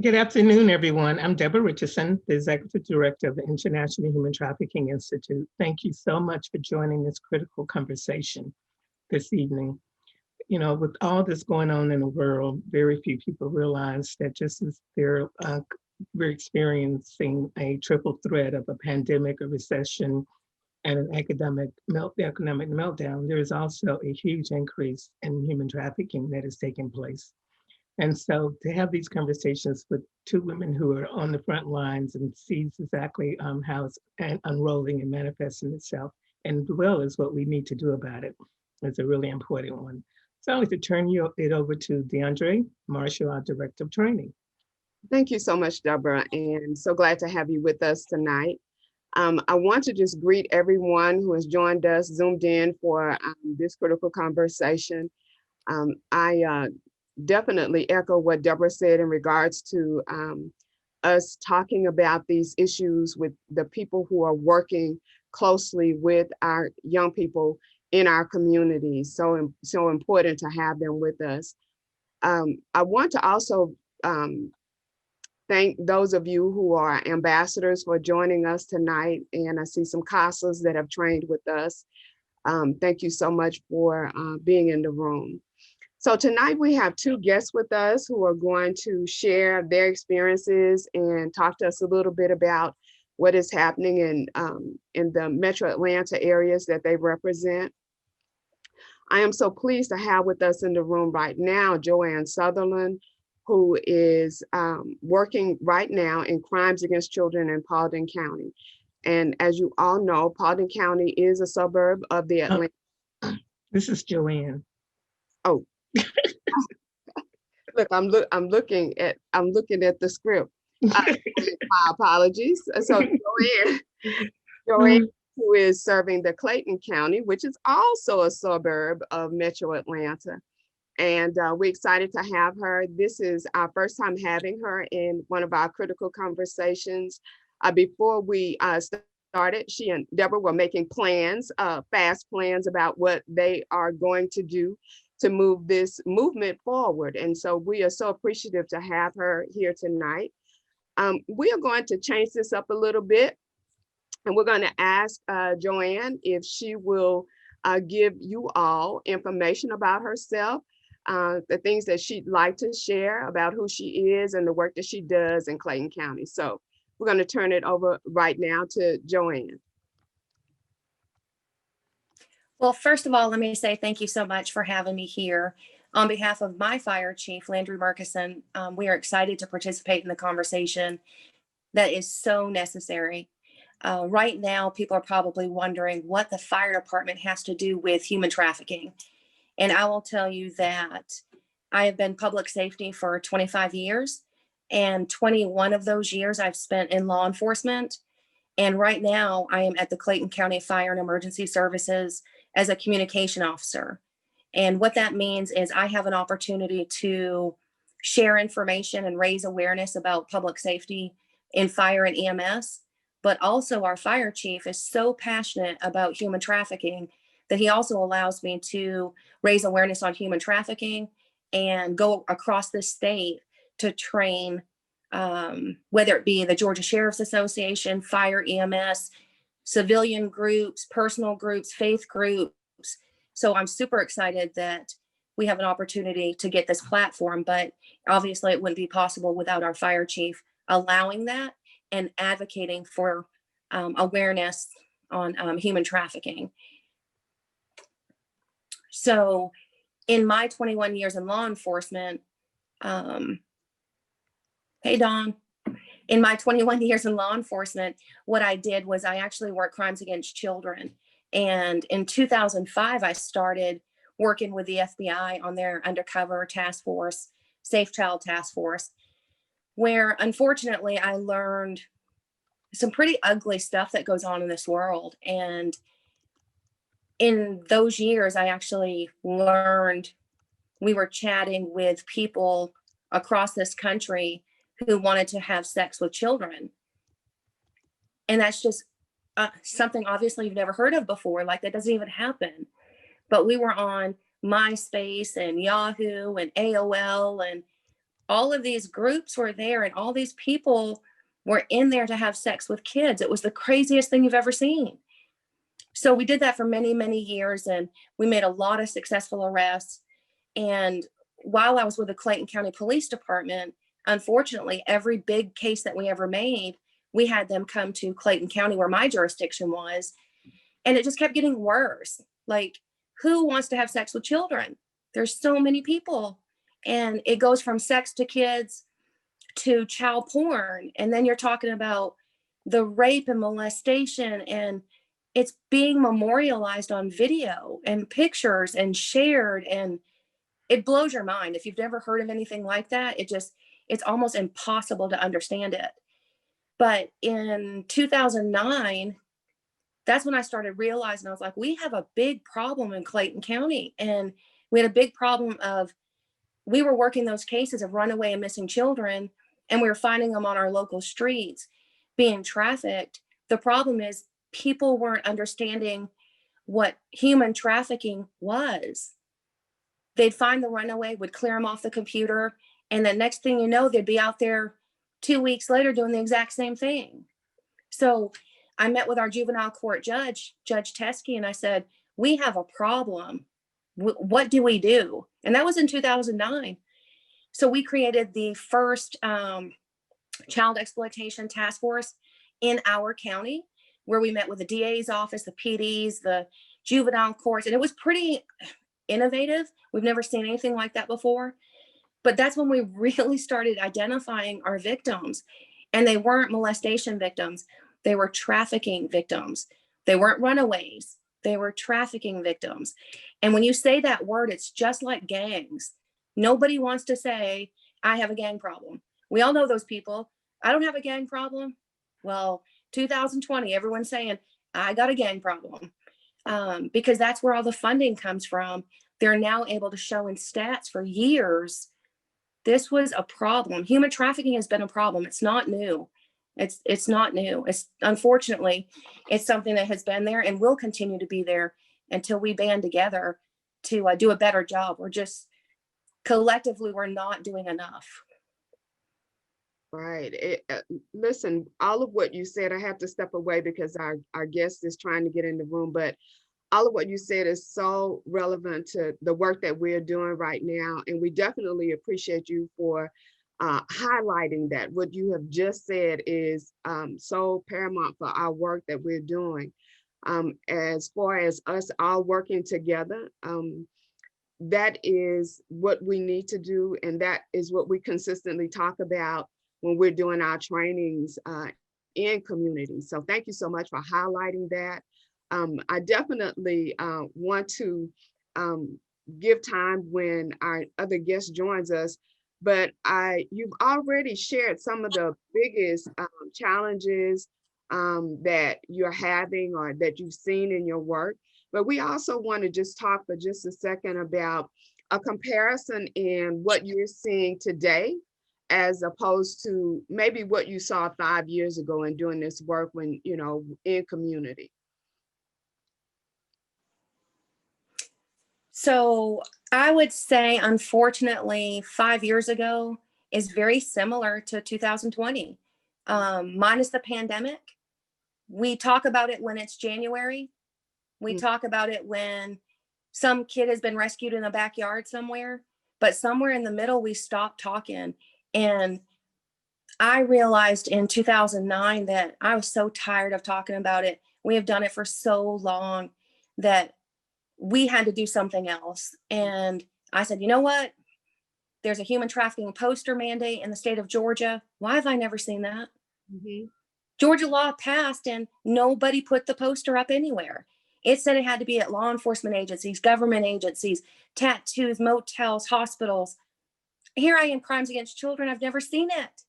Good afternoon, everyone. I'm Deborah Richardson, the Executive Director of the International Human Trafficking Institute. Thank you so much for joining this critical conversation this evening. You know, with all this going on in the world, very few people realize that just as we're experiencing a triple threat of a pandemic, a recession, and an economic meltdown, there is also a huge increase in human trafficking that is taking place. And so to have these conversations with two women who are on the front lines and sees exactly how it's unrolling and manifesting itself, and as well as what we need to do about it, is a really important one. So I'd like to turn it over to DeAndre Marshall, our Director of Training. Thank you so much, Deborah, and so glad to have you with us tonight. I want to just greet everyone who has joined us, zoomed in for this critical conversation. I definitely echo what Deborah said in regards to us talking about these issues with the people who are working closely with our young people in our communities. So important to have them with us. I want to also thank those of you who are ambassadors for joining us tonight. And I see some CASAs that have trained with us. Thank you so much for being in the room. So tonight we have two guests with us who are going to share their experiences and talk to us a little bit about what is happening in the Metro Atlanta areas that they represent. I am so pleased to have with us in the room right now, Joanne Sutherland, who is working right now in crimes against children in Paulding County. And as you all know, Paulding County is a suburb of the Atlanta. This is Joanne. Oh, look, I'm looking at the script. My apologies. So Joanne, who is serving the Clayton County, which is also a suburb of Metro Atlanta. And we're excited to have her. This is our first time having her in one of our critical conversations. Before we started, she and Deborah were making plans, fast plans about what they are going to do to move this movement forward. And so we are so appreciative to have her here tonight. We are going to change this up a little bit. And we're going to ask Joanne if she will give you all information about herself, the things that she'd like to share about who she is and the work that she does in Clayton County. So we're going to turn it over right now to Joanne. Well, first of all, let me say thank you so much for having me here. On behalf of my fire chief, Landry Murkison, we are excited to participate in the conversation that is so necessary. Right now, people are probably wondering what the fire department has to do with human trafficking. And I will tell you that I have been public safety for 25 years, and 21 of those years I've spent in law enforcement. And right now I am at the Clayton County Fire and Emergency Services as a communication officer. And what that means is I have an opportunity to share information and raise awareness about public safety in fire and EMS. But also our fire chief is so passionate about human trafficking that he also allows me to raise awareness on human trafficking and go across the state to train, whether it be the Georgia Sheriff's Association, fire, EMS, civilian groups, personal groups, faith groups. So I'm super excited that we have an opportunity to get this platform, but obviously it wouldn't be possible without our fire chief allowing that and advocating for awareness on human trafficking. So in my 21 years in law enforcement, hey, Dawn. In my 21 years in law enforcement, what I did was I actually worked crimes against children. And in 2005, I started working with the FBI on their undercover task force, Safe Child Task Force, where unfortunately I learned some pretty ugly stuff that goes on in this world. And in those years, I actually learned, we were chatting with people across this country who wanted to have sex with children. And that's just something obviously you've never heard of before. Like, that doesn't even happen. But we were on MySpace and Yahoo and AOL, and all of these groups were there and all these people were in there to have sex with kids. It was the craziest thing you've ever seen. So we did that for many, many years, and we made a lot of successful arrests. And while I was with the Clayton County Police Department, unfortunately, every big case that we ever made, we had them come to Clayton County, where my jurisdiction was. And it just kept getting worse. Like, who wants to have sex with children? There's so many people. And it goes from sex to kids to child porn. And then you're talking about the rape and molestation, and it's being memorialized on video and pictures and shared. And it blows your mind. If you've never heard of anything like that, it's almost impossible to understand it. But in 2009, that's when I started realizing, I was like, we have a big problem in Clayton County. And we had a big problem of, we were working those cases of runaway and missing children, and we were finding them on our local streets being trafficked. The problem is people weren't understanding what human trafficking was. They'd find the runaway, would clear them off the computer, and the next thing you know, they'd be out there 2 weeks later doing the exact same thing. So I met with our juvenile court judge, Judge Teskey, and I said, we have a problem. What do we do? And that was in 2009. So we created the first child exploitation task force in our county, where we met with the DA's office, the PDs, the juvenile courts, and it was pretty innovative. We've never seen anything like that before. But that's when we really started identifying our victims. And they weren't molestation victims. They were trafficking victims. They weren't runaways. They were trafficking victims. And when you say that word, it's just like gangs. Nobody wants to say, I have a gang problem. We all know those people. I don't have a gang problem. Well, 2020, everyone's saying, I got a gang problem. Because that's where all the funding comes from. They're now able to show in stats for years, this was a problem. Human trafficking has been a problem. It's not new. It's not new. It's, unfortunately, it's something that has been there and will continue to be there until we band together to do a better job. We're just, collectively, we're not doing enough. Right. Listen, all of what you said, I have to step away because our guest is trying to get in the room, but all of what you said is so relevant to the work that we're doing right now. And we definitely appreciate you for highlighting that. What you have just said is so paramount for our work that we're doing. As far as us all working together, that is what we need to do. And that is what we consistently talk about when we're doing our trainings in community. So thank you so much for highlighting that. I definitely want to give time when our other guest joins us, but you've already shared some of the biggest challenges that you're having or that you've seen in your work. But we also want to just talk for just a second about a comparison in what you're seeing today, as opposed to maybe what you saw 5 years ago in doing this work when, in community. So I would say, unfortunately, 5 years ago is very similar to 2020, minus the pandemic. We talk about it when it's January. We talk about it when some kid has been rescued in a backyard somewhere, but somewhere in the middle, we stopped talking. And I realized in 2009 that I was so tired of talking about it. We have done it for so long that we had to do something else. And I said, you know what? There's a human trafficking poster mandate in the state of Georgia. Why have I never seen that? Mm-hmm. Georgia law passed and nobody put the poster up anywhere. It said it had to be at law enforcement agencies, government agencies, tattoos, motels, hospitals. Here I am, crimes against children. I've never seen it.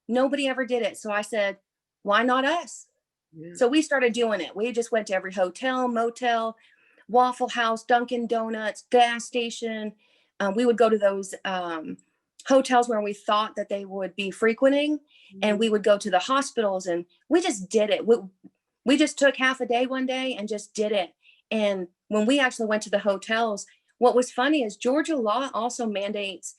Nobody ever did it. So I said, why not us? Yeah. So we started doing it. We just went to every hotel, motel, Waffle House, Dunkin' Donuts, gas station. We would go to those hotels where we thought that they would be frequenting, and we would go to the hospitals, and we just did it. We just took half a day one day and just did it. And when we actually went to the hotels, what was funny is Georgia law also mandates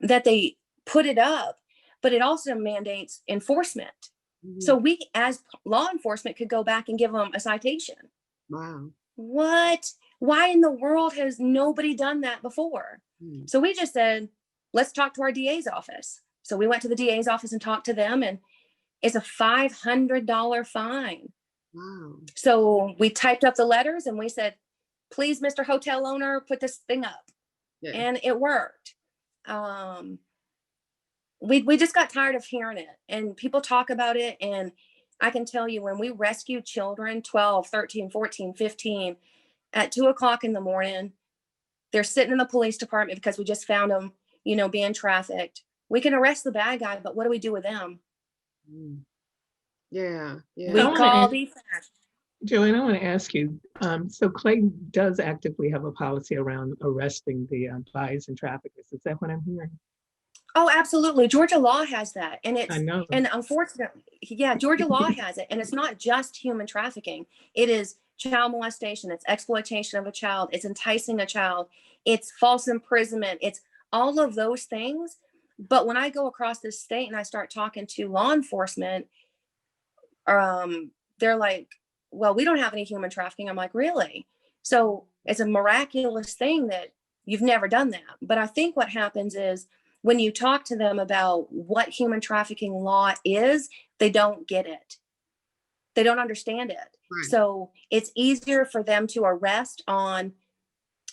that they put it up, but it also mandates enforcement. Mhm. So we, as law enforcement, could go back and give them a citation. Wow. What? Why in the world has nobody done that before? Mm. So we just said, let's talk to our DA's office. So we went to the DA's office and talked to them, and it's a $500 fine. Wow. So we typed up the letters and we said, please, Mr. Hotel owner, put this thing up. Yeah. And it worked. We just got tired of hearing it, and people talk about it. And I can tell you, when we rescue children, 12, 13, 14, 15, at 2:00 in the morning, they're sitting in the police department because we just found them, being trafficked. We can arrest the bad guy, but what do we do with them? Mm. Yeah. Yeah. We I wanna call ask- these. Joanne, I want to ask you, so Clayton does actively have a policy around arresting the buyers and traffickers. Is that what I'm hearing? Oh, absolutely. Georgia law has that. And I know. and unfortunately, yeah, Georgia law has it. And it's not just human trafficking. It is child molestation. It's exploitation of a child. It's enticing a child. It's false imprisonment. It's all of those things. But when I go across this state and I start talking to law enforcement, they're like, well, we don't have any human trafficking. I'm like, really? So it's a miraculous thing that you've never done that. But I think what happens is, when you talk to them about what human trafficking law is, they don't get it. They don't understand it. Right. So it's easier for them to arrest on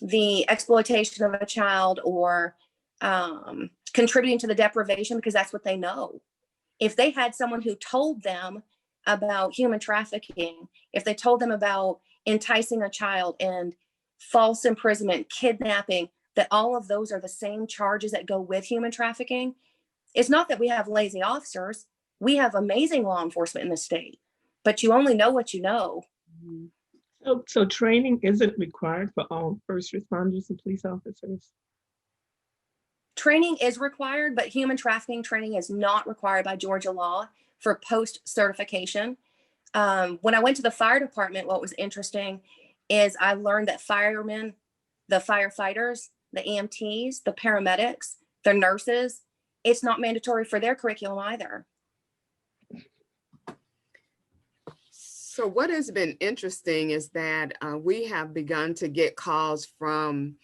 the exploitation of a child or contributing to the deprivation, because that's what they know. If they had someone who told them about human trafficking, if they told them about enticing a child and false imprisonment, kidnapping, that all of those are the same charges that go with human trafficking. It's not that we have lazy officers. We have amazing law enforcement in the state, but you only know what you know. Mhm. So training isn't required for all first responders and police officers? Training is required, but human trafficking training is not required by Georgia law for post certification. When I went to the fire department, what was interesting is I learned that firemen, the firefighters, the EMTs, the paramedics, the nurses, it's not mandatory for their curriculum either. So what has been interesting is that we have begun to get calls from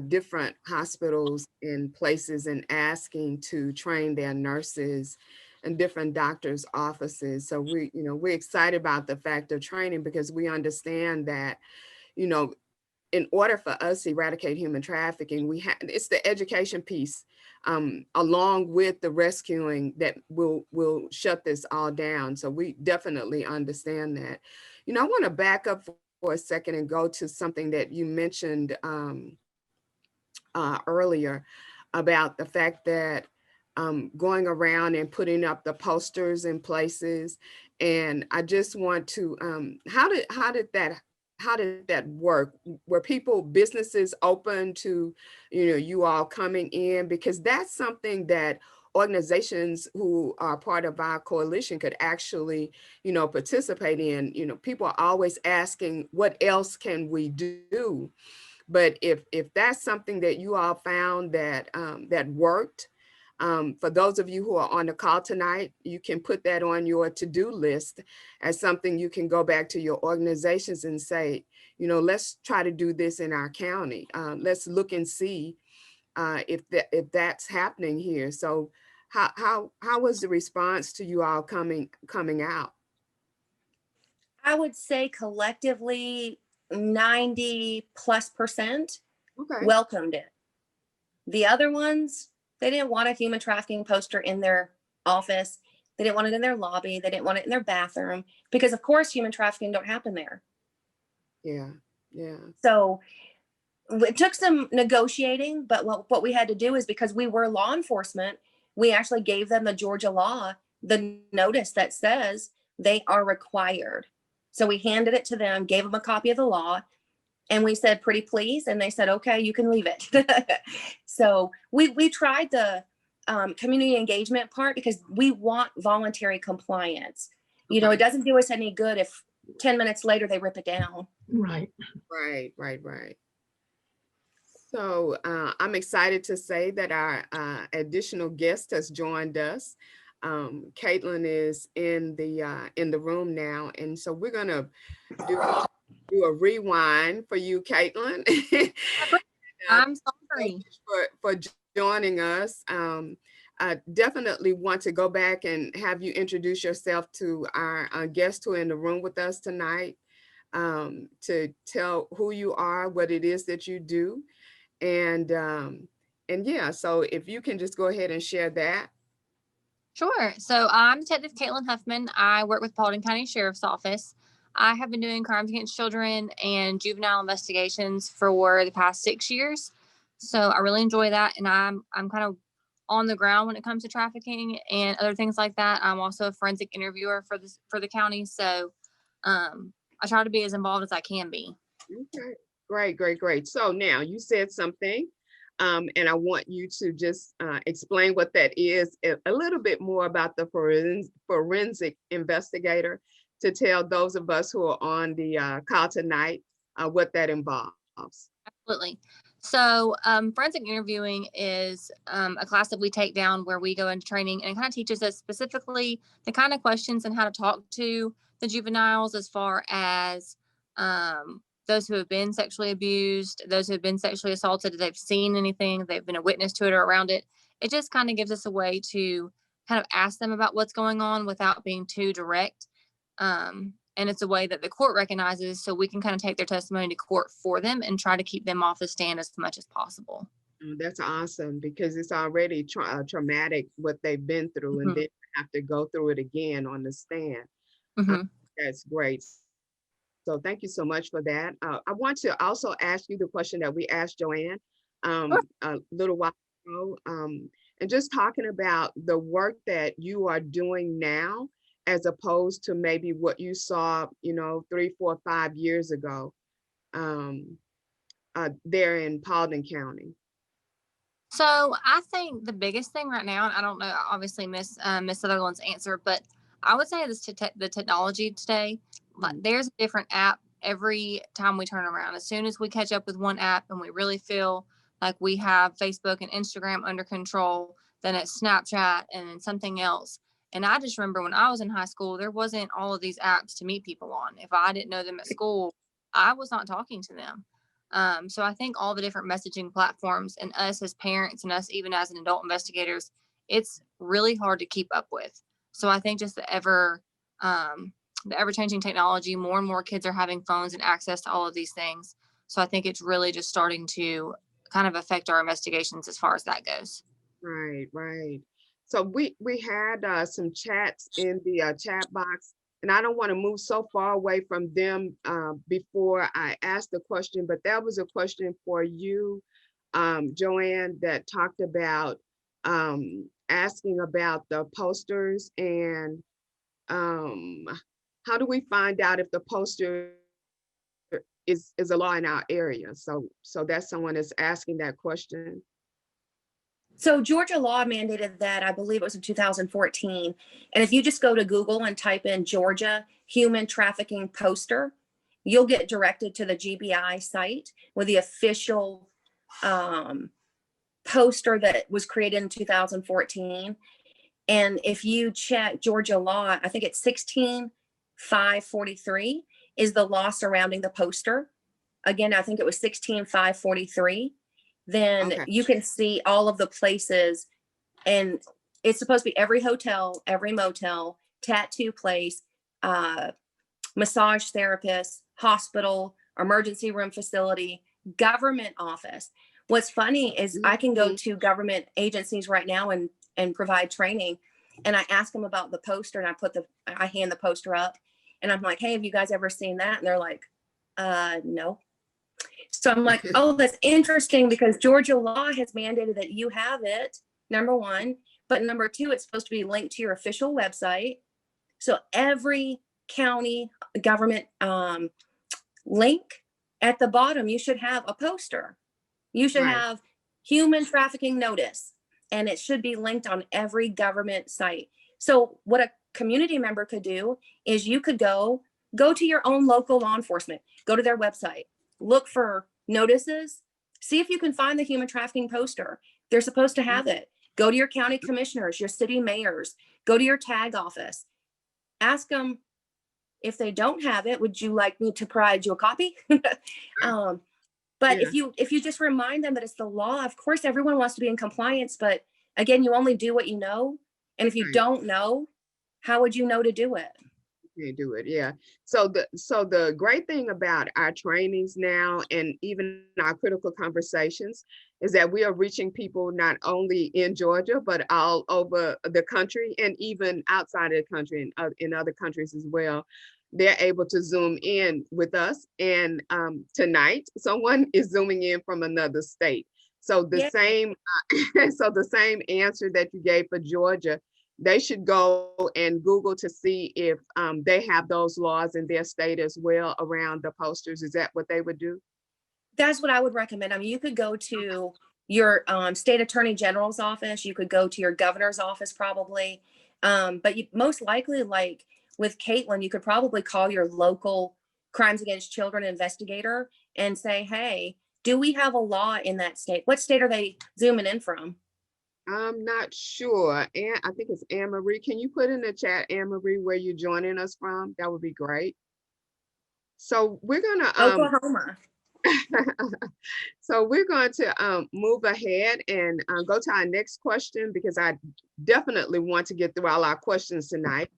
different hospitals and places and asking to train their nurses and different doctors' offices. So we're excited about the fact of training, because we understand that, in order for us to eradicate human trafficking, it's the education piece, along with the rescuing, that will shut this all down. So we definitely understand that. I want to back up for a second and go to something that you mentioned earlier about the fact that going around and putting up the posters in places. And I just want to, how did that work? Were businesses open to, you all coming in? Because that's something that organizations who are part of our coalition could actually, participate in. People are always asking, what else can we do? But if that's something that you all found that that worked, for those of you who are on the call tonight, you can put that on your to-do list as something you can go back to your organizations and say, let's try to do this in our county. Let's look and see if that's happening here. So how was the response to you all coming out? I would say collectively 90+% Okay. welcomed it. The other ones, they didn't want a human trafficking poster in their office. They didn't want it in their lobby. They didn't want it in their bathroom, because of course human trafficking don't happen there. Yeah. Yeah. So it took some negotiating, but what we had to do is, because we were law enforcement, we actually gave them the Georgia law, the notice that says they are required. So we handed it to them, gave them a copy of the law, and we said, pretty please. And they said, okay, you can leave it. So we tried the community engagement part, because we want voluntary compliance. It doesn't do us any good if 10 minutes later they rip it down. Right. Right. So I'm excited to say that our additional guest has joined us. Caitlin is in the room now, and so we're gonna do a rewind for you, Caitlin. I'm Thank sorry. you for joining us. I definitely want to go back and have you introduce yourself to our guests who are in the room with us tonight, to tell who you are, what it is that you do. And yeah, so if you can just go ahead and share that. Sure. So I'm Detective Caitlin Huffman. I work with Paulding County Sheriff's Office. I have been doing crimes against children and juvenile investigations for the past 6 years. So I really enjoy that, and I'm kind of on the ground when it comes to trafficking and other things like that. I'm also a forensic interviewer for the county. So I try to be as involved as I can be. Okay, great, great, great. So now you said something, and I want you to just explain what that is, a little bit more about the forensic investigator, to tell those of us who are on the call tonight what that involves. Absolutely. So, forensic interviewing is a class that we take down where we go into training, and it kind of teaches us specifically the kind of questions and how to talk to the juveniles, as far as those who have been sexually abused, those who have been sexually assaulted, if they've seen anything, they've been a witness to it or around it. It just kind of gives us a way to kind of ask them about what's going on without being too direct. And it's a way that the court recognizes, so we can kind of take their testimony to court for them and try to keep them off the stand as much as possible. That's awesome, because it's already traumatic what they've been through, and then have to go through it again on the stand. Mm-hmm. That's great. So thank you so much for that. I want to also ask you the question that we asked Joanne a little while ago, and just talking about the work that you are doing now, as opposed to maybe what you saw, 3, 4, 5 years ago, there in Paulding County. So I think the biggest thing right now, and I don't know, obviously Miss Sutherland's answer, but I would say this the technology today. Like, there's a different app every time we turn around. As soon as we catch up with one app and we really feel like we have Facebook and Instagram under control, then it's Snapchat and then something else. And I just remember when I was in high school, there wasn't all of these apps to meet people on. If I didn't know them at school, I was not talking to them. So I think all the different messaging platforms, and us as parents and us even as an adult investigators, it's really hard to keep up with. So I think just the ever changing technology, more and more kids are having phones and access to all of these things. So I think it's really just starting to kind of affect our investigations as far as that goes. Right, right. So we had some chats in the chat box, and I don't want to move so far away from them before I ask the question, but that was a question for you, Joanne, that talked about asking about the posters, and how do we find out if the poster is a law in our area? So that's someone that's asking that question. So Georgia law mandated that, I believe it was in 2014. And if you just go to Google and type in Georgia human trafficking poster, you'll get directed to the GBI site with the official poster that was created in 2014. And if you check Georgia law, I think it's 16543 is the law surrounding the poster. Again, I think it was 16543. Then Okay. you can see all of the places, and it's supposed to be every hotel, every motel, tattoo place, massage therapist, hospital, emergency room facility, government office. What's funny is I can go to government agencies right now and provide training, and I ask them about the poster, and I hand the poster up, and I'm like, hey, have you guys ever seen that? And they're like, no. So I'm like, oh, that's interesting, because Georgia law has mandated that you have it, number one. But number two, it's supposed to be linked to your official website. So every county government link at the bottom, you should have a poster. You should have human trafficking notice, and it should be linked on every government site. So what a community member could do is you could go to your own local law enforcement, go to their website, look for notices, See if you can find the human trafficking poster. They're supposed to have it. Go to your county commissioners, your city mayors, go to your tag office. Ask them if they don't have it, would you like me to provide you a copy? But Yeah. if you just remind them that it's the law, of course, everyone wants to be in compliance, but again, you only do what you know. And if you Right. don't know, how would you know to do it? Can't do it. Yeah. So the great thing about our trainings now and even our critical conversations is that we are reaching people not only in Georgia, but all over the country and even outside of the country and in other countries as well. They're able to Zoom in with us. And tonight, someone is Zooming in from another state. So the Yeah. same, so the same answer that you gave for Georgia, they should go and Google to see if they have those laws in their state as well around the posters. Is that what they would do? That's what I would recommend. I mean, you could go to your state attorney general's office. You could go to your governor's office probably. But you most likely, like with Caitlin, you could probably call your local crimes against children investigator and say, hey, do we have a law in that state? What state are they zooming in from? I'm not sure. And I think it's Anne Marie. Can you put in the chat, Anne Marie, where you're joining us from? That would be great. So we're gonna Oklahoma. so we're going to move ahead and go to our next question because I definitely want to get through all our questions tonight.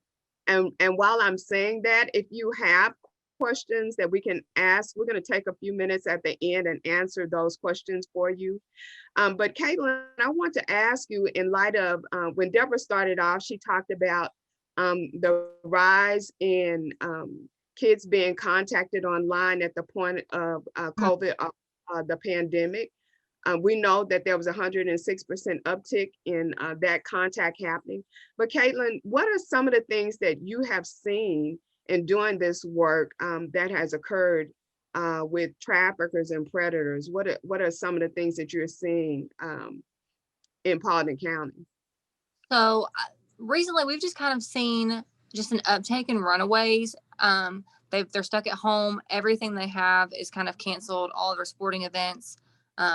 And while I'm saying that, if you have questions that we can ask, we're going to take a few minutes at the end and answer those questions for you. But Caitlin, I want to ask you in light of when Deborah started off, she talked about the rise in kids being contacted online at the point of COVID, the pandemic. We know that there was 106% uptick in that contact happening. But Caitlin, what are some of the things that you have seen in doing this work that has occurred with traffickers and predators? What are some of the things that you're seeing in Paulding County? So recently we've just kind of seen just an uptake in runaways. They're stuck at home. Everything they have is kind of canceled. All of their sporting events,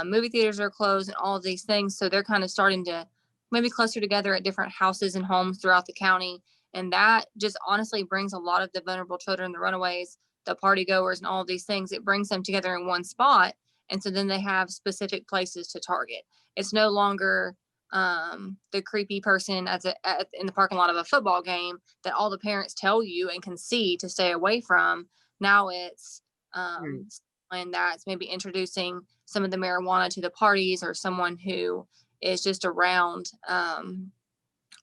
movie theaters are closed and all of these things. So they're kind of starting to maybe cluster together at different houses and homes throughout the county. And that just honestly brings a lot of the vulnerable children, the runaways, the party goers and all of these things. It brings them together in one spot. And so then they have specific places to target. It's no longer the creepy person in the parking lot of a football game that all the parents tell you and can see to stay away from. Now it's someone that's maybe introducing some of the marijuana to the parties, or someone who is just around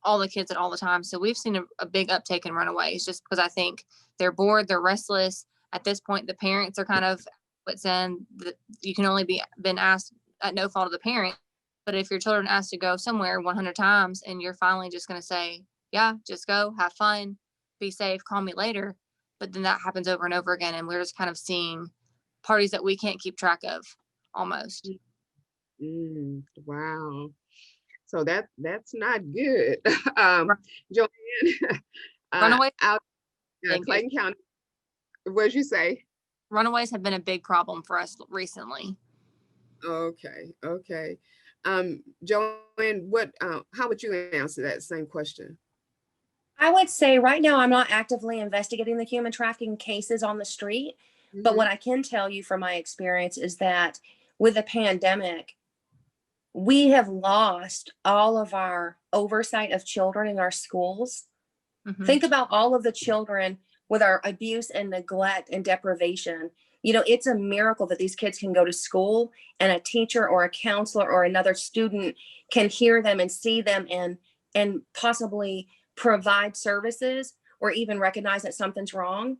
all the kids at all the time. So we've seen a big uptake in runaways just because I think they're bored, they're restless. At this point, the parents are kind of what's in that you can only been asked at no fault of the parent. But if your children asked to go somewhere 100 times and you're finally just going to say, yeah, just go, have fun, be safe, call me later. But then that happens over and over again. And we're just kind of seeing parties that we can't keep track of almost. Wow. So that's not good. Joanne, Runaways, out Clayton County, what'd you say? Runaways have been a big problem for us recently. Okay. Joanne, how would you answer that same question? I would say right now I'm not actively investigating the human trafficking cases on the street, but what I can tell you from my experience is that with the pandemic, we have lost all of our oversight of children in our schools. Think about all of the children with our abuse and neglect and deprivation. You know, it's a miracle that these kids can go to school and a teacher or a counselor or another student can hear them and see them and possibly provide services or even recognize that something's wrong.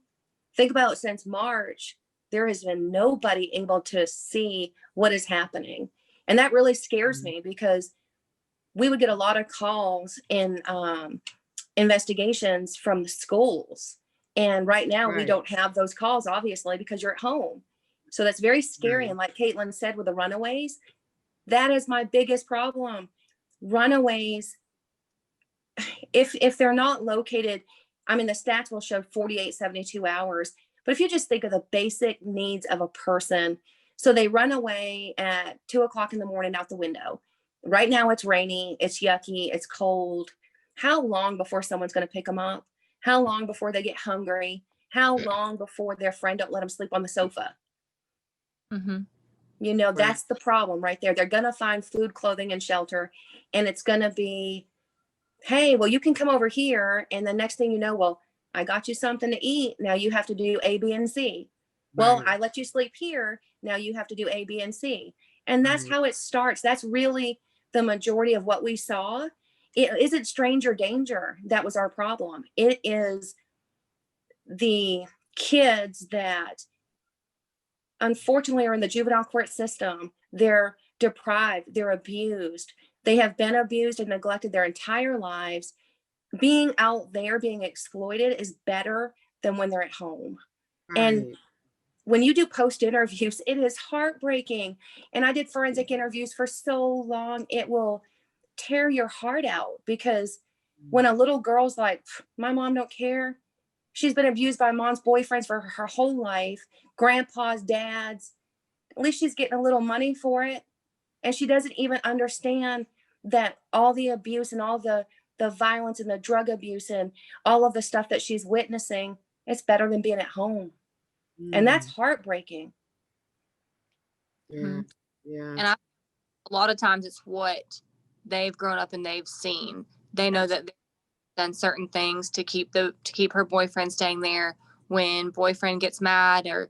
Think about since March, there has been nobody able to see what is happening. And that really scares me because we would get a lot of calls in investigations from the schools. And right now we don't have those calls, obviously, because you're at home. So that's very scary. And like Caitlin said with the runaways, that is my biggest problem. Runaways, if they're not located, I mean, the stats will show 48, 72 hours. But if you just think of the basic needs of a person, So they run away at 2 o'clock in the morning out the window. Right now it's rainy, it's yucky, it's cold. How long before someone's going to pick them up? How long before they get hungry? How long before their friend don't let them sleep on the sofa? Mm-hmm. You know, Right. that's the problem right there. They're going to find food, clothing, and shelter. And it's going to be, hey, well, you can come over here. And the next thing you know, well, I got you something to eat. Now you have to do A, B, and C. Well, Right. I let you sleep here. Now you have to do A, B, and C. And that's Right. how it starts. That's really the majority of what we saw. It isn't stranger danger that was our problem. It is the kids that unfortunately are in the juvenile court system. They're deprived, they're abused, they have been abused and neglected their entire lives. Being out there being exploited is better than when they're at home. And Right. when you do post interviews, it is heartbreaking. And I did forensic interviews for so long, it will tear your heart out, because when a little girl's like, my mom don't care, she's been abused by mom's boyfriends for her whole life, grandpa's, dad's, at least she's getting a little money for it. And she doesn't even understand that all the abuse and all the violence and the drug abuse and all of the stuff that she's witnessing, it's better than being at home. And that's Mm. heartbreaking. Yeah. Yeah. And a lot of times it's what they've grown up and they've seen. They know that they've done certain things to keep her boyfriend staying there. When boyfriend gets mad or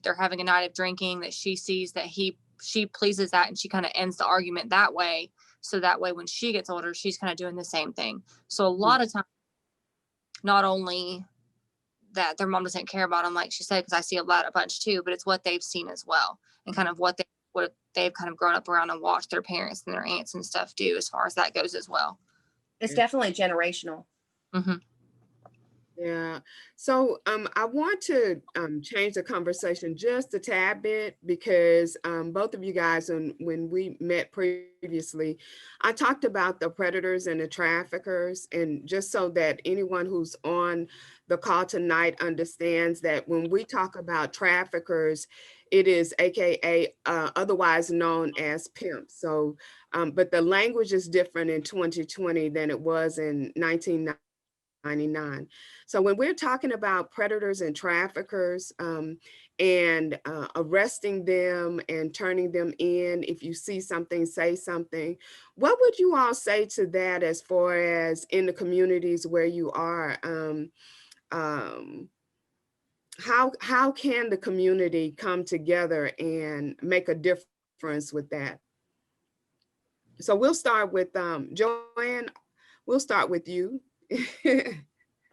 they're having a night of drinking, that she sees that she pleases that, and she kind of ends the argument that way. So that way when she gets older, she's kind of doing the same thing. So a lot of times, not only that their mom doesn't care about them, like she said, because I see a bunch too, but it's what they've seen as well, and kind of what they've kind of grown up around and watched their parents and their aunts and stuff do, as far as that goes as well. It's definitely generational. Mm-hmm. Yeah. So I want to change the conversation just a tad bit, because both of you guys, when we met previously, I talked about the predators and the traffickers. And just so that anyone who's on the call tonight understands that when we talk about traffickers, it is AKA otherwise known as pimps. So, but the language is different in 2020 than it was in 1999. So when we're talking about predators and traffickers, and arresting them and turning them in, if you see something, say something, what would you all say to that, as far as in the communities where you are? How can the community come together and make a difference with that? So we'll start with Joanne. We'll start with you.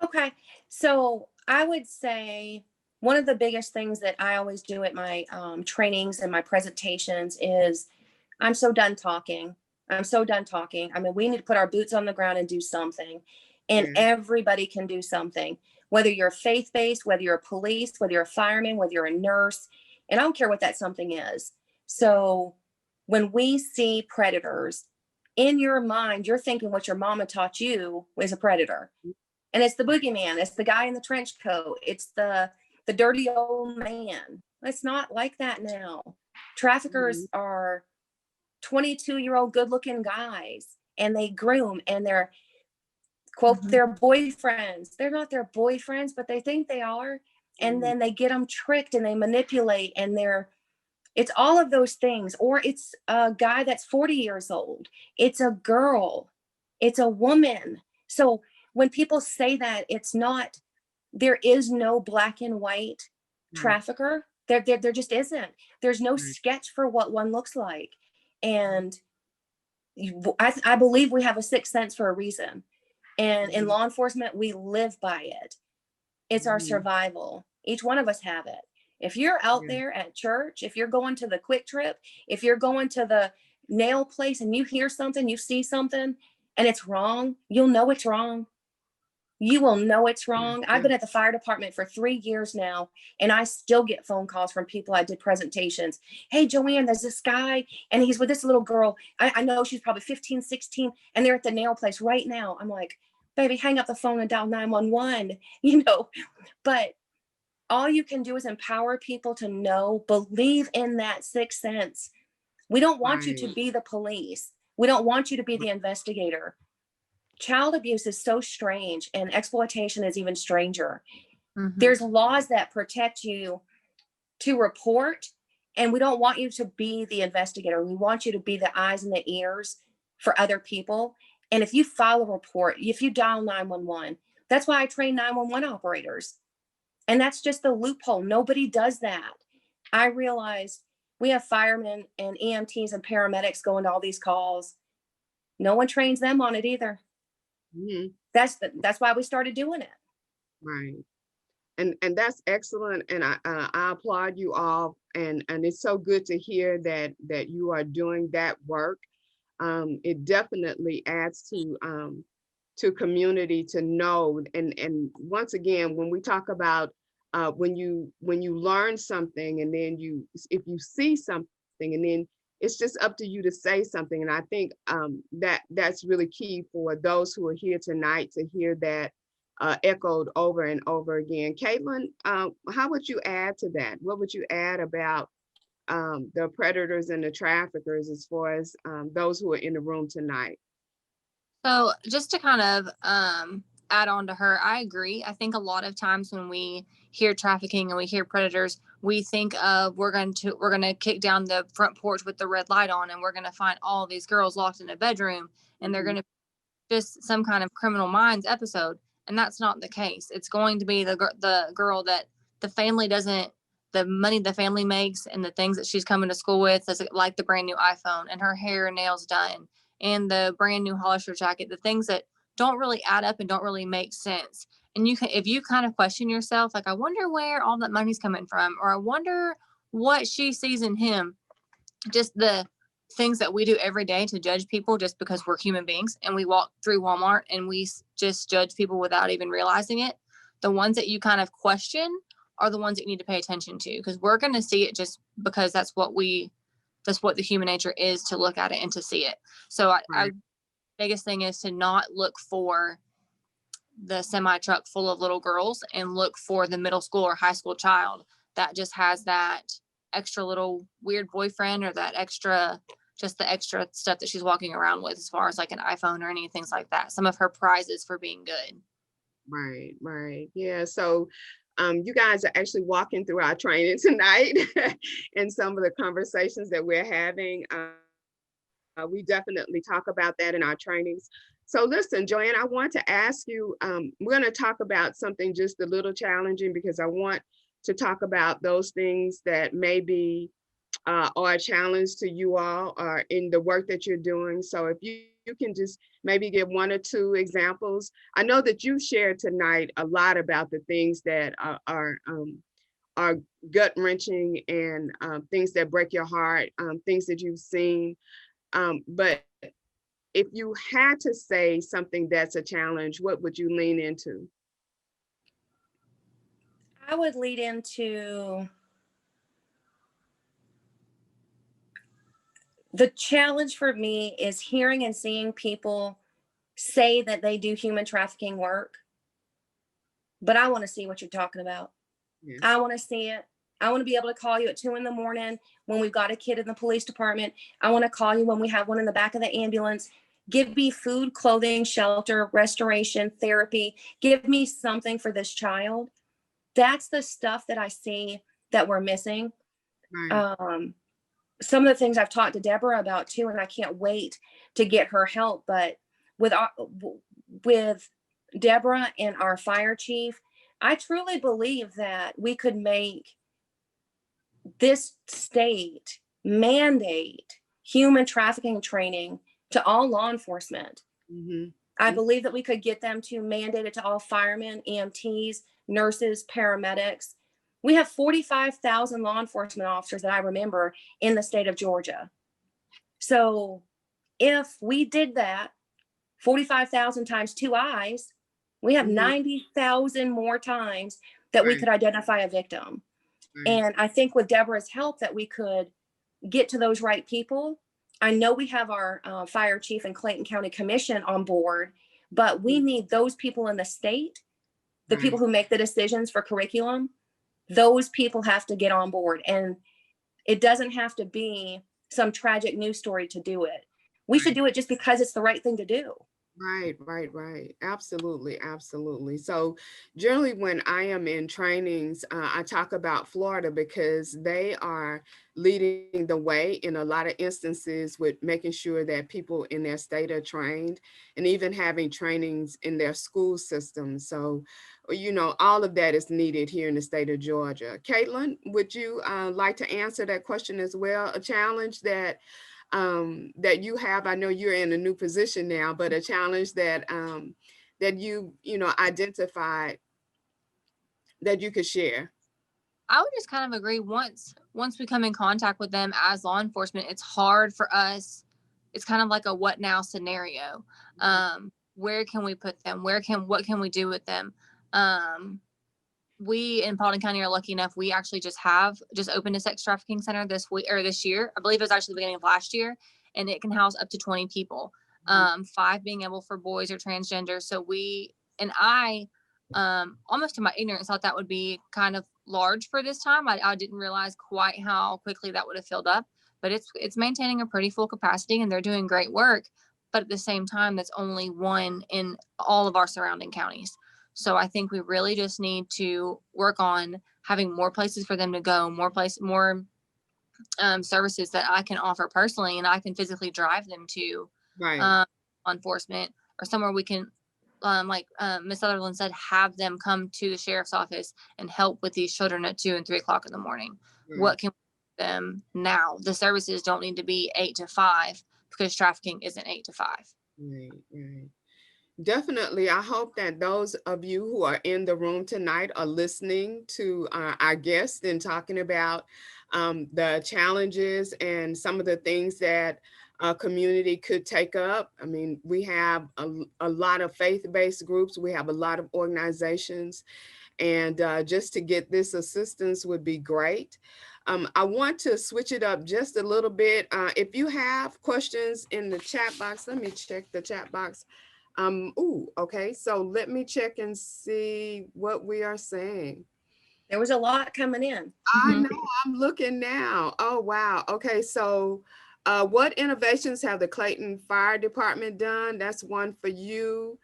Okay. So I would say one of the biggest things that I always do at my trainings and my presentations is, I'm so done talking. I'm so done talking. I mean, we need to put our boots on the ground and do something. And Yeah. everybody can do something, whether you're faith-based, whether you're a police, whether you're a fireman, whether you're a nurse, and I don't care what that something is. So when we see predators, in your mind, you're thinking what your mama taught you is a predator. And it's the boogeyman, it's the guy in the trench coat, it's the dirty old man. It's not like that now. Traffickers are 22-year-old good looking guys, and they groom, and they're quote their boyfriends. They're not their boyfriends, but they think they are. And then they get them tricked and they manipulate, and it's all of those things. Or it's a guy that's 40 years old, it's a girl, it's a woman. So when people say that, it's not, there is no black and white trafficker. There just isn't. There's no sketch for what one looks like. And I believe we have a sixth sense for a reason. And in law enforcement, we live by it. It's our survival. Each one of us have it. If you're out there at church, if you're going to the Quick Trip, if you're going to the nail place and you hear something, you see something, and it's wrong, you'll know it's wrong. You will know it's wrong. I've been at the fire department for 3 years now, and I still get phone calls from people I did presentations. Hey, Joanne, there's this guy, and he's with this little girl. I know she's probably 15, 16, and they're at the nail place right now. I'm like, baby, hang up the phone and dial 911, but all you can do is empower people to know, believe in that sixth sense. We don't want you to Right. be the police. We don't want you to be the investigator. Child abuse is so strange, and exploitation is even stranger. Mhm. There's laws that protect you to report, and we don't want you to be the investigator. We want you to be the eyes and the ears for other people. And if you file a report, if you dial 911, that's why I train 911 operators. And that's just the loophole. Nobody does that. I realized we have firemen and EMTs and paramedics going to all these calls. No one trains them on it either. Mhm. That's why we started doing it. Right. And that's excellent. And I applaud you all. And it's so good to hear that you are doing that work. It definitely adds to community to know. And once again, when we talk about when you learn something, and then if you see something, and then it's just up to you to say something. And I think that's really key for those who are here tonight to hear that echoed over and over again. Caitlin, how would you add to that? What would you add about the predators and the traffickers as far as those who are in the room tonight? So just to kind of add on to her, I agree. I think a lot of times when we hear trafficking and we hear predators, we think of we're gonna kick down the front porch with the red light on, and we're gonna find all these girls locked in a bedroom, and they're Mhm. gonna just some kind of Criminal Minds episode. And that's not the case. It's going to be the girl that the family doesn't, the money the family makes and the things that she's coming to school with, like the brand new iPhone and her hair and nails done and the brand new Hollister jacket, the things that don't really add up and don't really make sense. And you can, if you kind of question yourself, like, I wonder where all that money's coming from, or I wonder what she sees in him, just the things that we do every day to judge people just because we're human beings and we walk through Walmart and we just judge people without even realizing it. The ones that you kind of question are the ones that you need to pay attention to, because we're going to see it just because that's what the human nature is, to look at it and to see it. So I biggest thing is to not look for the semi truck full of little girls and look for the middle school or high school child that just has that extra little weird boyfriend, or that extra, just the extra stuff that she's walking around with, as far as like an iPhone or any things like that. Some of her prizes for being good. Right, right. Yeah. So you guys are actually walking through our training tonight and some of the conversations that we're having. We definitely talk about that in our trainings. So listen, Joanne, I want to ask you, we're going to talk about something just a little challenging, because I want to talk about those things that maybe are a challenge to you all in the work that you're doing. So if you can just maybe give one or two examples. I know that you shared tonight a lot about the things that are gut wrenching and things that break your heart, things that you've seen. But if you had to say something that's a challenge, what would you lean into? I would lead into the challenge for me is hearing and seeing people say that they do human trafficking work, but I want to see what you're talking about. Yeah. I want to see it. I want to be able to call you at 2 a.m. when we've got a kid in the police department. I want to call you when we have one in the back of the ambulance. Give me food, clothing, shelter, restoration, therapy. Give me something for this child. That's the stuff that I see that we're missing. Right. Some of the things I've talked to Deborah about too, and I can't wait to get her help. But with with Deborah and our fire chief, I truly believe that we could make this state mandate human trafficking training to all law enforcement. Mm-hmm. I believe that we could get them to mandate it to all firemen, EMTs, nurses, paramedics. We have 45,000 law enforcement officers that I remember in the state of Georgia. So if we did that, 45,000 times 2 eyes, we have Mm-hmm. 90,000 more times that we Right. could identify a victim. Right. And I think with Deborah's help that we could get to those right people. I know we have our fire chief and Clayton County Commission on board, but we need those people in the state, the people Right. who make the decisions for curriculum. those people have to get on board, and it doesn't have to be some tragic news story to do it. We should do it just because it's the right thing to do. Right. Absolutely, absolutely. So generally when I am in trainings, I talk about Florida because they are leading the way in a lot of instances with making sure that people in their state are trained, and even having trainings in their school system. So, you know, all of that is needed here in the state of Georgia. Caitlin, would you like to answer that question as well? A challenge that that you have? I know you're in a new position now, but a challenge that that you know, identified that you could share. I would just kind of agree. Once we come in contact with them as law enforcement, it's hard for us. It's kind of like a what now scenario. Where can we put them? What can we do with them? We in Paulding County are lucky enough. We actually just opened a sex trafficking center this week or this year. I believe it was actually the beginning of last year, and it can house up to 20 people. 5 being able for boys or transgender. So I almost to my ignorance thought that would be kind of large for this time. I didn't realize quite how quickly that would have filled up, but it's maintaining a pretty full capacity, and they're doing great work. But at the same time, that's only one in all of our surrounding counties. So I think we really just need to work on having more places for them to go, more services that I can offer personally, and I can physically drive them to Right. law enforcement, or somewhere we can, like Ms. Sutherland said, have them come to the sheriff's office and help with these children at 2 and 3 o'clock in the morning. Right. What can we do them now? The services don't need to be 8 to 5 because trafficking isn't 8 to 5. Right. Definitely. I hope that those of you who are in the room tonight are listening to our guests and talking about the challenges and some of the things that a community could take up. I mean, we have a lot of faith-based groups. We have a lot of organizations, and just to get this assistance would be great. I want to switch it up just a little bit. If you have questions in the chat box, let me check the chat box. Okay, so let me check and see what we are saying. There was a lot coming in. I know, I'm looking now. Oh, wow. Okay, so what innovations have the Clayton Fire Department done? That's one for you.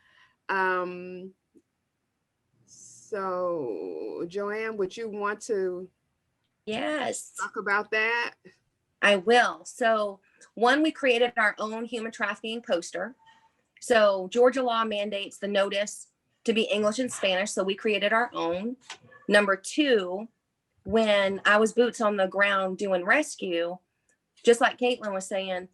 So Joanne, would you want to Yes, talk about that? I will. So one, we created our own human trafficking poster. So Georgia law mandates the notice to be English and Spanish. So we created our own. Number 2, when I was boots on the ground doing rescue, just like Caitlin was saying,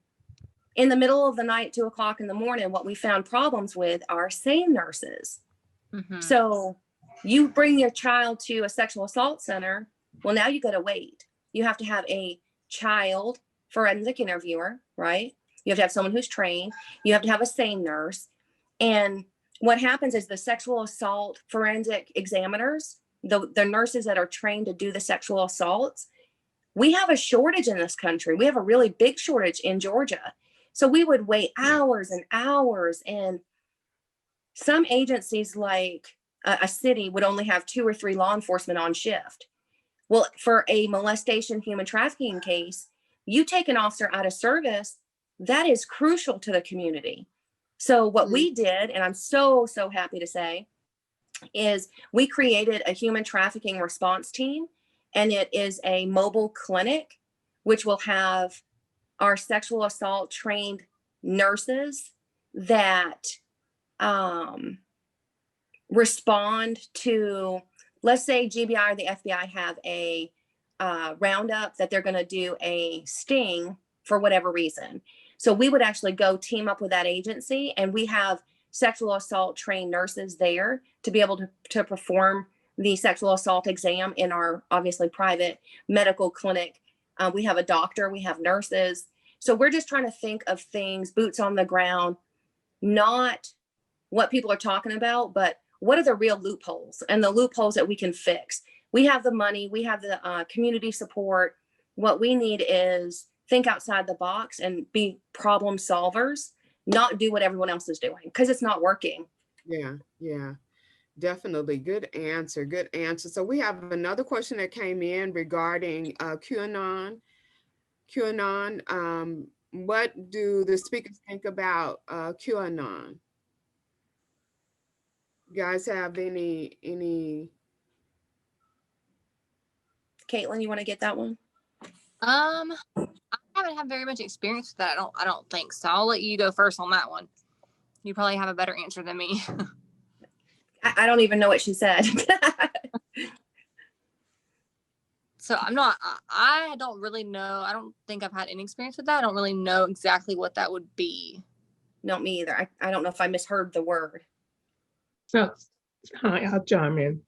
in the middle of the night, 2 o'clock in the morning, what we found problems with are SANE nurses. So you bring your child to a sexual assault center. Well, now you got to wait. You have to have a child forensic interviewer, right? You have to have someone who's trained. You have to have a SANE nurse. And what happens is the sexual assault forensic examiners, the nurses that are trained to do the sexual assaults, we have a shortage in this country. We have a really big shortage in Georgia. So we would wait hours and hours. And some agencies like a city would only have 2 or 3 law enforcement on shift. Well, for a molestation, human trafficking case, you take an officer out of service, that is crucial to the community. So what we did, and I'm so happy to say, is we created a human trafficking response team, and it is a mobile clinic, which will have our sexual assault trained nurses that respond to, let's say GBI or the FBI have a roundup that they're going to do a sting for whatever reason. So we would actually go team up with that agency, and we have sexual assault trained nurses there to be able to perform the sexual assault exam in our obviously private medical clinic. We have a doctor, we have nurses. So we're just trying to think of things, boots on the ground, not what people are talking about, but what are the real loopholes and the loopholes that we can fix. We have the money, we have the community support. What we need is think outside the box and be problem solvers, not do what everyone else is doing because it's not working. Yeah. Definitely. Good answer. Good answer. So we have another question that came in regarding QAnon. QAnon, what do the speakers think about QAnon? You guys have any? Caitlin, you want to get that one? I haven't had very much experience with that. I don't think so. I'll let you go first on that one. You probably have a better answer than me. I don't even know what she said. So I don't really know. I don't think I've had any experience with that. I don't really know exactly what that would be. No, me either. I don't know if I misheard the word. So, hi, I'll chime in.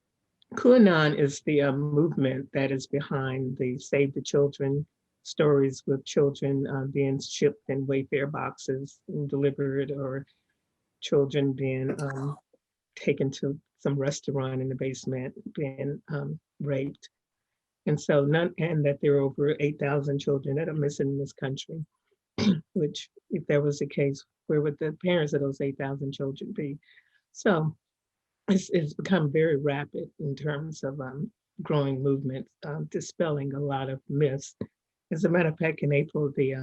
QAnon is the movement that is behind the Save the Children stories with children being shipped in Wayfair boxes and delivered, or children being taken to some restaurant in the basement, being raped. And so and that there are over 8,000 children that are missing in this country, which if that was the case, where would the parents of those 8,000 children be? So it's become very rapid in terms of growing movements, dispelling a lot of myths. As a matter of fact, in April, the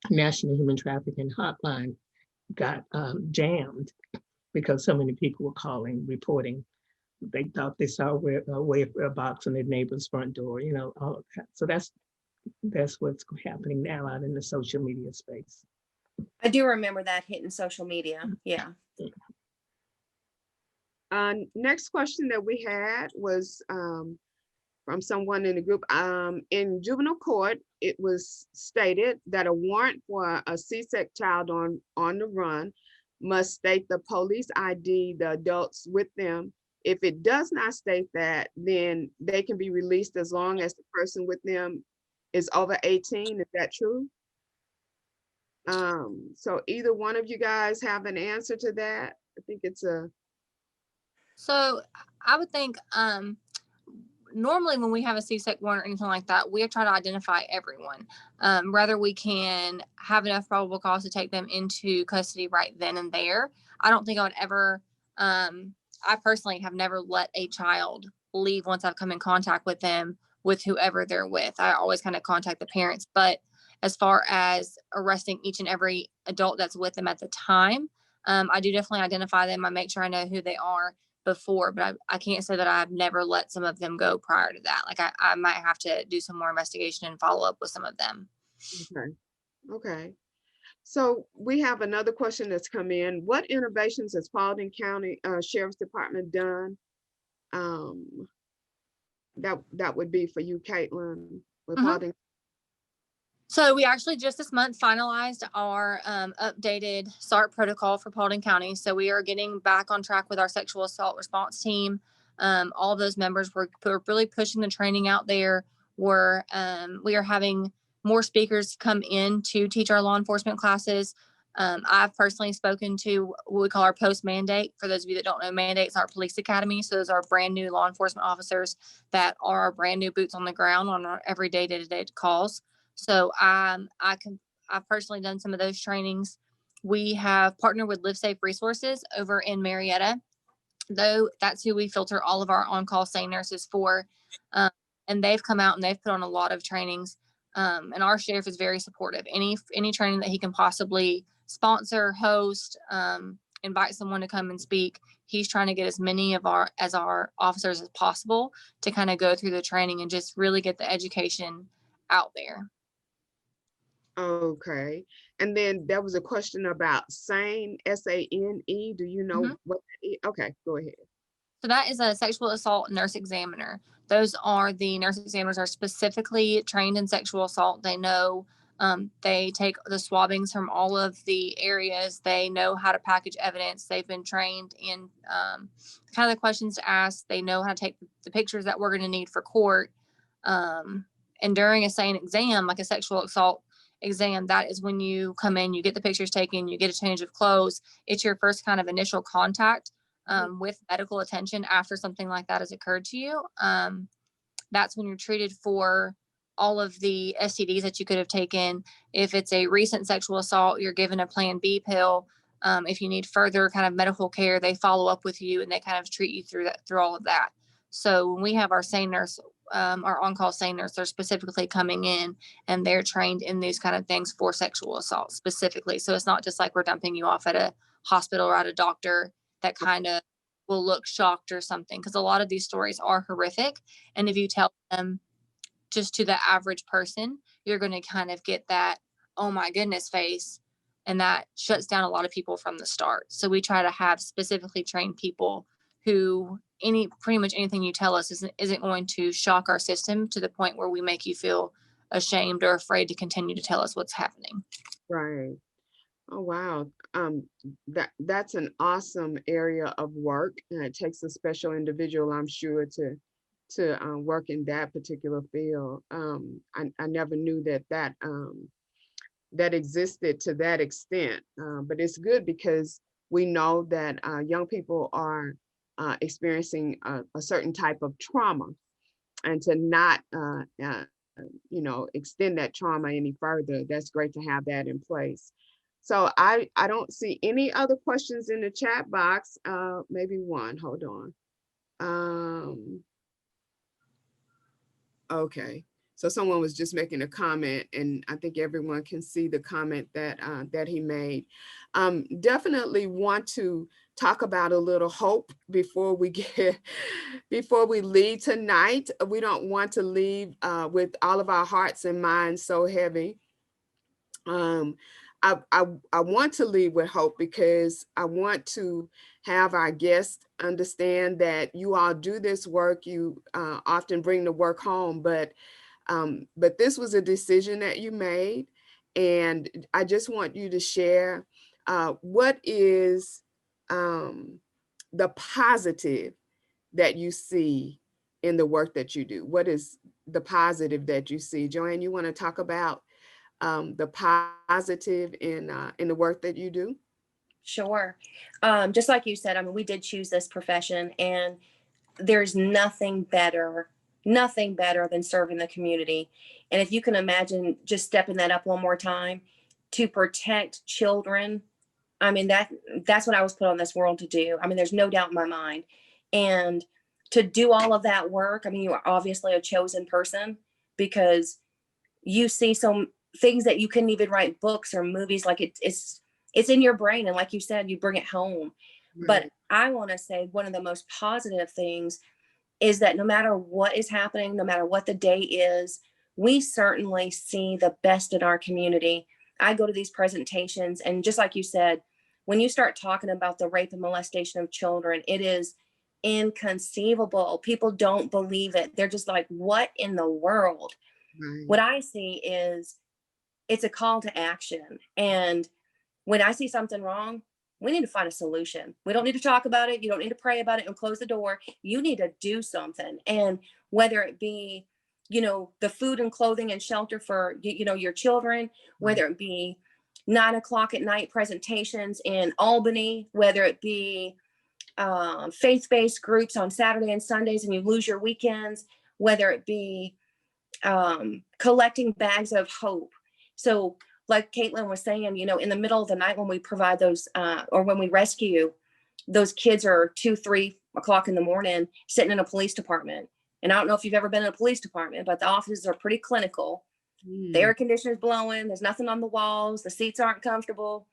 National Human Trafficking Hotline got jammed because so many people were calling, reporting. They thought they saw a Wayfair box on their neighbor's front door, all of that. So that's what's happening now out in the social media space. I do remember that hitting social media. Yeah. Next question that we had was from someone in the group. In juvenile court, it was stated that a warrant for a CSEC child on the run must state the police ID the adults with them. If it does not state that, then they can be released as long as the person with them is over 18. Is that true? So either one of you guys have an answer to that? I think it's a... So I would think normally when we have a CSEC warrant or anything like that, we try to identify everyone. Rather we can have enough probable cause to take them into custody right then and there. I don't think I would ever, I personally have never let a child leave once I've come in contact with them, with whoever they're with. I always kind of contact the parents. But as far as arresting each and every adult that's with them at the time, I do definitely identify them. I make sure I know who they are before, but I can't say that I've never let some of them go prior to that. Like I might have to do some more investigation and follow up with some of them. Okay. Okay. So we have another question that's come in. What innovations has Paulding County Sheriff's Department done? That would be for you, Caitlin, with Paulding. So we actually just this month finalized our updated SART protocol for Paulding County. So we are getting back on track with our sexual assault response team. All of those members were really pushing the training out there. We are having more speakers come in to teach our law enforcement classes. I've personally spoken to what we call our post mandate. For those of you that don't know, mandate's our police academy. So those are brand new law enforcement officers that are our brand new boots on the ground on our everyday day-to-day calls. So I've personally done some of those trainings. We have partnered with Live Safe Resources over in Marietta, though that's who we filter all of our on-call SANE nurses for. And they've come out and they've put on a lot of trainings. And our sheriff is very supportive. Any training that he can possibly sponsor, host, invite someone to come and speak. He's trying to get as many of our officers as possible to kind of go through the training and just really get the education out there. Okay. And then there was a question about SANE, SANE. Do you know what that is? Okay, go ahead. So that is a sexual assault nurse examiner. Those are the nurse examiners are specifically trained in sexual assault. They know, they take the swabbings from all of the areas. They know how to package evidence. They've been trained in kind of the questions to ask. They know how to take the pictures that we're going to need for court. And during a SANE exam, like a sexual assault exam, that is when you come in, you get the pictures taken, you get a change of clothes. It's your first kind of initial contact with medical attention after something like that has occurred to you. That's when you're treated for all of the STDs that you could have taken. If it's a recent sexual assault, you're given a Plan B pill. If you need further kind of medical care, they follow up with you and they kind of treat you through all of that. So when we have our SANE nurse, our on-call SANE nurse, they're specifically coming in and they're trained in these kind of things for sexual assault specifically. So it's not just like we're dumping you off at a hospital or at a doctor that kind of will look shocked or something, because a lot of these stories are horrific. And if you tell them just to the average person, you're going to kind of get that, oh my goodness face. And that shuts down a lot of people from the start. So we try to have specifically trained people who pretty much anything you tell us isn't going to shock our system to the point where we make you feel ashamed or afraid to continue to tell us what's happening. Right. Oh, wow. That's an awesome area of work, and it takes a special individual, I'm sure, to work in that particular field. I never knew that existed to that extent, but it's good because we know that young people are experiencing a certain type of trauma, and to not extend that trauma any further. That's great to have that in place. So I don't see any other questions in the chat box. Maybe one. Hold on. Okay. So someone was just making a comment, and I think everyone can see the comment that he made. Definitely want to talk about a little hope before we leave tonight. We don't want to leave with all of our hearts and minds so heavy. I want to leave with hope because I want to have our guests understand that you all do this work. You often bring the work home, but this was a decision that you made, and I just want you to share what is the positive that you see in the work that you do. What is the positive that you see? Joanne, you want to talk about the positive in the work that you do? Sure. Just like you said, I mean, we did choose this profession, and there's nothing better than serving the community. And if you can imagine just stepping that up one more time to protect children, I mean, that's what I was put on this world to do. I mean, there's no doubt in my mind. And to do all of that work, I mean, you are obviously a chosen person because you see some things that you couldn't even write books or movies. Like it's in your brain. And like you said, you bring it home. Right. But I want to say one of the most positive things is that no matter what is happening, no matter what the day is, we certainly see the best in our community. I go to these presentations, and just like you said, when you start talking about the rape and molestation of children, it is inconceivable. People don't believe it. They're just like, what in the world? Right. What I see is it's a call to action. And when I see something wrong, we need to find a solution. We don't need to talk about it. You don't need to pray about it and close the door. You need to do something. And whether it be, the food and clothing and shelter for, your children, whether it be 9:00 at night presentations in Albany, whether it be faith-based groups on Saturday and Sundays and you lose your weekends, whether it be collecting bags of hope. So like Caitlin was saying, in the middle of the night when we provide those or when we rescue, those kids are 2-3 o'clock in the morning sitting in a police department. And I don't know if you've ever been in a police department, but the offices are pretty clinical. The air conditioner's blowing, there's nothing on the walls, the seats aren't comfortable.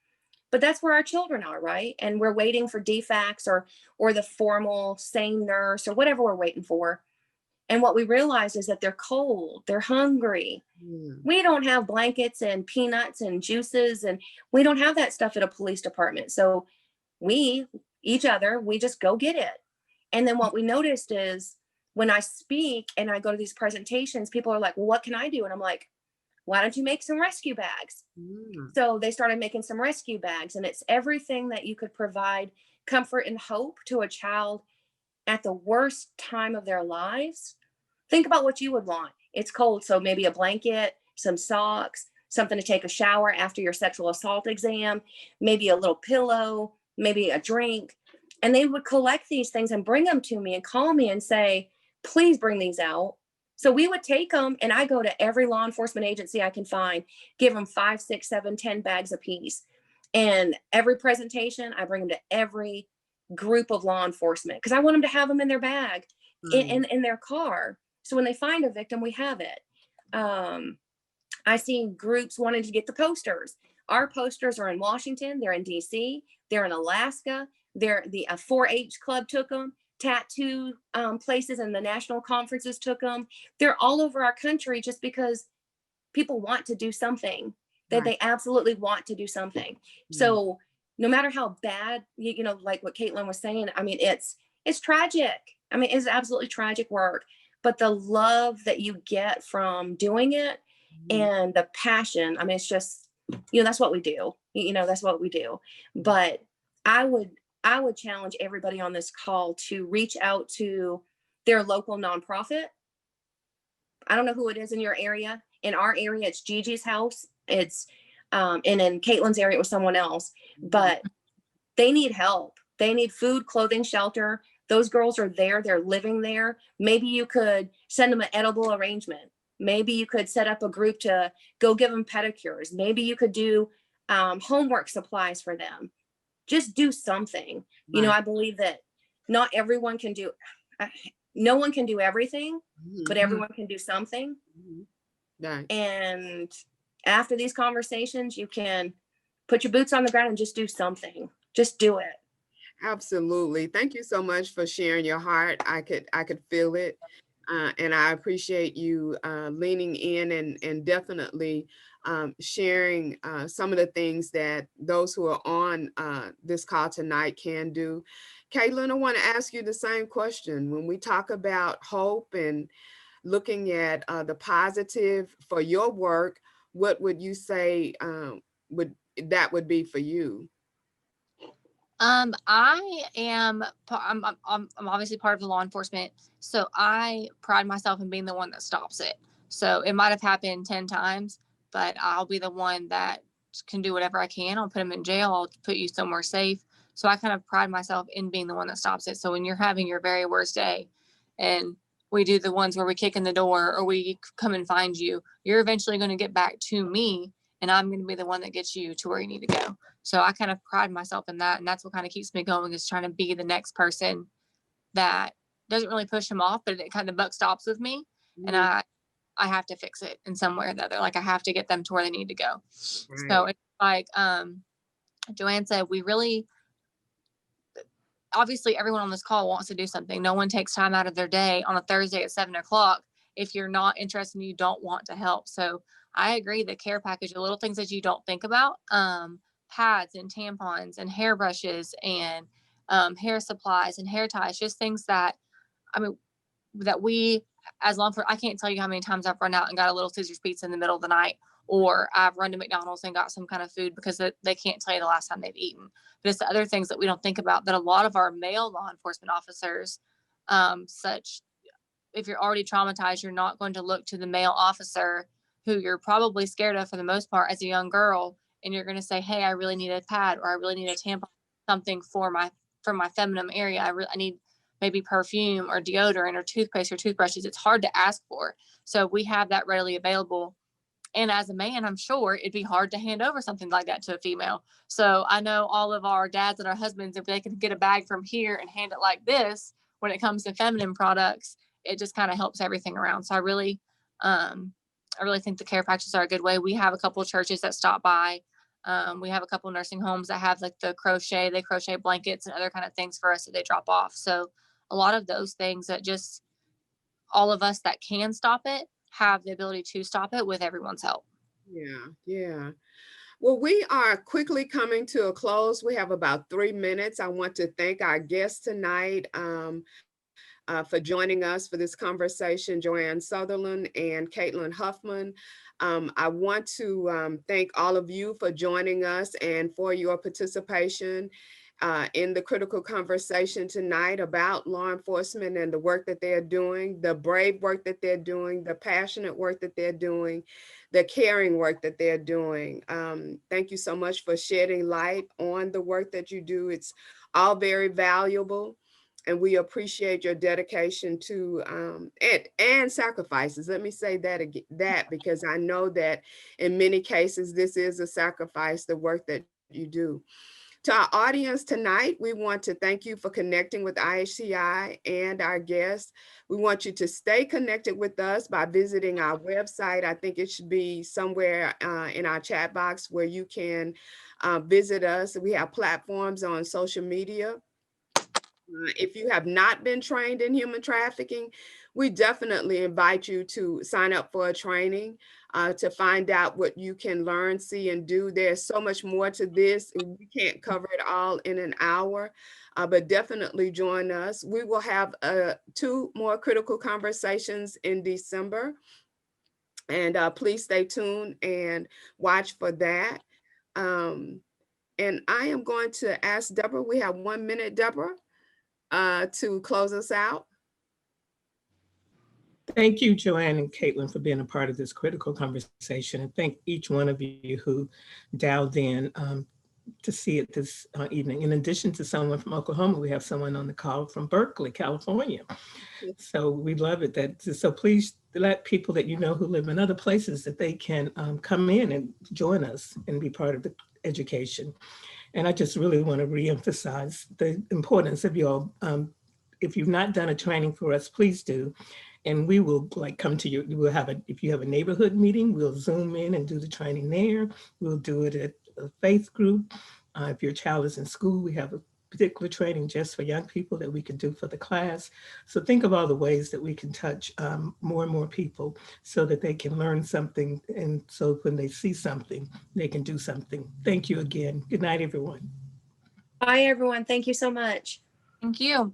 But that's where our children are, right? And we're waiting for DFACS or the formal SANE nurse or whatever we're waiting for. And what we realize is that they're cold, they're hungry. We don't have blankets and peanuts and juices, and we don't have that stuff at a police department. So we just go get it. And then what we noticed is when I speak and I go to these presentations, people are like, well, what can I do? And I'm like, why don't you make some rescue bags? So they started making some rescue bags, and it's everything that you could provide comfort and hope to a child at the worst time of their lives. Think about what you would want. It's cold, so maybe a blanket, some socks, something to take a shower after your sexual assault exam, maybe a little pillow, maybe a drink. And they would collect these things and bring them to me and call me and say, please bring these out. So we would take them, and I go to every law enforcement agency I can find, give them 5, 6, 7, 10 bags a piece. And every presentation, I bring them to every group of law enforcement because I want them to have them in their bag, in their car. So when they find a victim, we have it. I see groups wanting to get the posters. Our posters are in Washington, they're in DC, they're in Alaska, they're the 4-H club took them, tattoo places and the national conferences took them. They're all over our country just because people want to do something, that they absolutely want to do something. So no matter how bad, you know, like what Caitlin was saying, I mean, it's tragic. I mean, it's absolutely tragic work, but the love that you get from doing it and the passion, I mean, it's just, you know, that's what we do. You know, that's what we do. But I would challenge everybody on this call to reach out to their local nonprofit. I don't know who it is in your area. In our area, it's Gigi's house. It's and in Caitlin's area, it was someone else. But they need help. They need food, clothing, shelter. Those girls are there. They're living there. Maybe you could send them an edible arrangement. Maybe you could set up a group to go give them pedicures. Maybe you could do homework supplies for them. Just do something. You know, I believe that not everyone can do, no one can do everything, but everyone can do something. And after these conversations, you can put your boots on the ground and just do something. Just do it. Absolutely. Thank you so much for sharing your heart. I could feel it. And I appreciate you leaning in and definitely sharing some of the things that those who are on this call tonight can do. Caitlin, I want to ask you the same question. When we talk about hope and looking at the positive for your work, what would you say would be for you? I'm obviously part of the law enforcement, so I pride myself in being the one that stops it. So it might have happened 10 times, but I'll be the one that can do whatever I can. I'll put them in jail. I'll put you somewhere safe. So I kind of pride myself in being the one that stops it. So when you're having your very worst day and we do the ones where we kick in the door or we come and find you, you're eventually going to get back to me and I'm going to be the one that gets you to where you need to go. So I kind of pride myself in that. And that's what kind of keeps me going, is trying to be the next person that doesn't really push him off, but it kind of buck stops with me. And I have to fix it in some way or the other. Like I have to get them to where they need to go. So it's like Joanne said, we really, obviously everyone on this call wants to do something. No one takes time out of their day on a Thursday at 7 o'clock if you're not interested and you don't want to help. So I agree, the care package, the little things that you don't think about, pads and tampons and hairbrushes and hair supplies and hair ties, just things that, I mean, that we as long for, I can't tell you how many times I've run out and got a Little Caesars pizza in the middle of the night, or I've run to McDonald's and got some kind of food because they can't tell you the last time they've eaten. But it's the other things that we don't think about that a lot of our male law enforcement officers, such, if you're already traumatized, you're not going to look to the male officer who you're probably scared of for the most part as a young girl. And you're going to say, hey, I really need a pad, or I really need a tampon, something for my feminine area. I need maybe perfume or deodorant or toothpaste or toothbrushes. It's hard to ask for. So we have that readily available. And as a man, I'm sure it'd be hard to hand over something like that to a female. So I know all of our dads and our husbands, if they could get a bag from here and hand it like this, when it comes to feminine products, it just kind of helps everything around. So I really think the care packages are a good way. We have a couple of churches that stop by. We have a couple of nursing homes that have like they crochet blankets and other kind of things for us that they drop off. So a lot of those things that just all of us that can stop it have the ability to stop it with everyone's help. Yeah. Well, we are quickly coming to a close. We have about 3 minutes. I want to thank our guests tonight for joining us for this conversation, Joanne Sutherland and Caitlin Huffman. I want to thank all of you for joining us and for your participation in the critical conversation tonight about law enforcement and the work that they're doing, the brave work that they're doing, the passionate work that they're doing, the caring work that they're doing. Thank you so much for shedding light on the work that you do. It's all very valuable. And we appreciate your dedication to and sacrifices. Let me say that because I know that in many cases, this is a sacrifice, the work that you do. To our audience tonight, we want to thank you for connecting with IHCI and our guests. We want you to stay connected with us by visiting our website. I think it should be somewhere in our chat box where you can visit us. We have platforms on social media. If you have not been trained in human trafficking, we definitely invite you to sign up for a training to find out what you can learn, see, and do. There's so much more to this. We can't cover it all in an hour, but definitely join us. We will have 2 more critical conversations in December. And please stay tuned and watch for that. And I am going to ask Deborah, we have 1 minute, Deborah, to close us out. Thank you, Joanne and Caitlin, for being a part of this critical conversation. And thank each one of you who dialed in to see it this evening. In addition to someone from Oklahoma, we have someone on the call from Berkeley, California. So we love it. So please let people that you know who live in other places that they can come in and join us and be part of the education. And I just really want to reemphasize the importance of you all. If you've not done a training for us, please do. And we will come to you. We'll have if you have a neighborhood meeting, we'll Zoom in and do the training there. We'll do it at a faith group. If your child is in school, we have a particular training just for young people that we can do for the class. So think of all the ways that we can touch more and more people so that they can learn something. And so when they see something, they can do something. Thank you again. Good night, everyone. Bye, everyone. Thank you so much. Thank you.